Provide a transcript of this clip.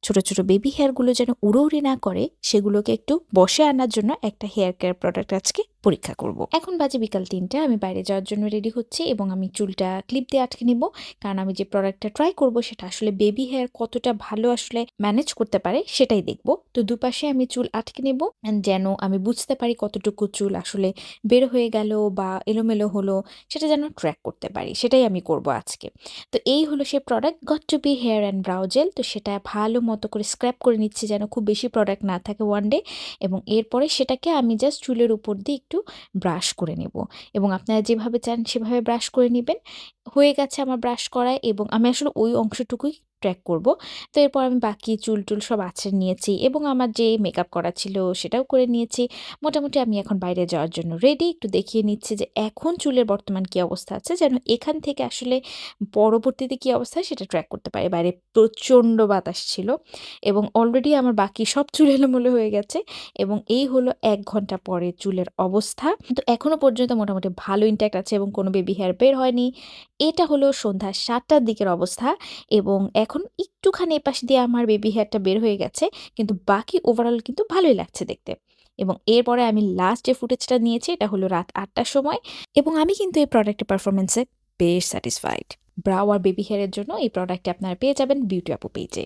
ছোট ছোট বেবি হেয়ারগুলো যেন উড়োউড়ি না করে সেগুলোকে একটু বসে আনার জন্য একটা হেয়ার কেয়ার প্রোডাক্ট আজকে পরীক্ষা করব। এখন বাজে বিকাল ৩টা, আমি বাইরে যাওয়ার জন্য রেডি হচ্ছি এবং আমি চুলটা ক্লিপ দিয়ে আটকে নিব, কারণ আমি যে প্রোডাক্টটা ট্রাই করব সেটা আসলে বেবি হেয়ার কতটা ভালো আসলে ম্যানেজ করতে পারে সেটাই দেখব। তো দুপাশে আমি চুল আটকে নেব যেন আমি বুঝতে পারি কতটুকু চুল আসলে বের হয়ে গেল বা এলোমেলো হলো, সেটা যেন ট্র্যাক করতে পারি, সেটাই আমি করব আজকে। তো এই হলো সেই product got to be hair and brow gel. তো সেটা ভালো মতো করে স্ক্র্যাপ করে নিচ্ছি যেন খুব বেশি প্রোডাক্ট না থাকে ওয়ান ডে, এবং এরপরে সেটাকে আমি জাস্ট চুলের উপর দিয়ে একটু ব্রাশ করে নেব, এবং আপনারা যেভাবে চান সেভাবে ব্রাশ করে নেবেন। হয়ে গেছে আমার ব্রাশ করায়, এবং আমি আসলে ওই অংশটুকুই ট্র্যাক করব। তো এরপর আমি বাকি চুল টুল সব আঁচড়ে নিয়েছি এবং আমার যে মেকআপ করা ছিল সেটাও করে নিয়েছি। মোটামুটি আমি এখন বাইরে যাওয়ার জন্য রেডি। একটু দেখিয়ে নিচ্ছি যে এখন চুলের বর্তমান কী অবস্থা আছে, যেন এখান থেকে আসলে পরবর্তীতে কী অবস্থা হয় সেটা ট্র্যাক করতে পারি। বাইরে প্রচণ্ড বাতাস ছিল এবং অলরেডি আমার বাকি সব চুল এলোমেলো হয়ে গেছে, এবং এই হলো ১ ঘন্টা পরে চুলের অবস্থা। তো এখনো পর্যন্ত মোটামুটি ভালো ইনট্যাক্ট আছে এবং কোনো বেবি হেয়ার বের হয়নি। এটা হলো সন্ধ্যা ৭টার দিকের অবস্থা, এবং এখন একটুখানি এপাশ দিয়ে আমার বেবি হেয়ারটা বের হয়ে গেছে, কিন্তু বাকি ওভারঅল কিন্তু ভালোই লাগছে দেখতে। এবং এরপরে আমি লাস্ট যে ফুটেজটা নিয়েছি এটা হলো রাত ৮টার সময়, এবং আমি কিন্তু এই প্রোডাক্টের পারফরম্যান্সে বেশ স্যাটিসফাইড। ব্রাউ আর বেবি হেয়ারের জন্য এই প্রোডাক্টটি আপনারা পেয়ে যাবেন বিউটি আপু পেজে।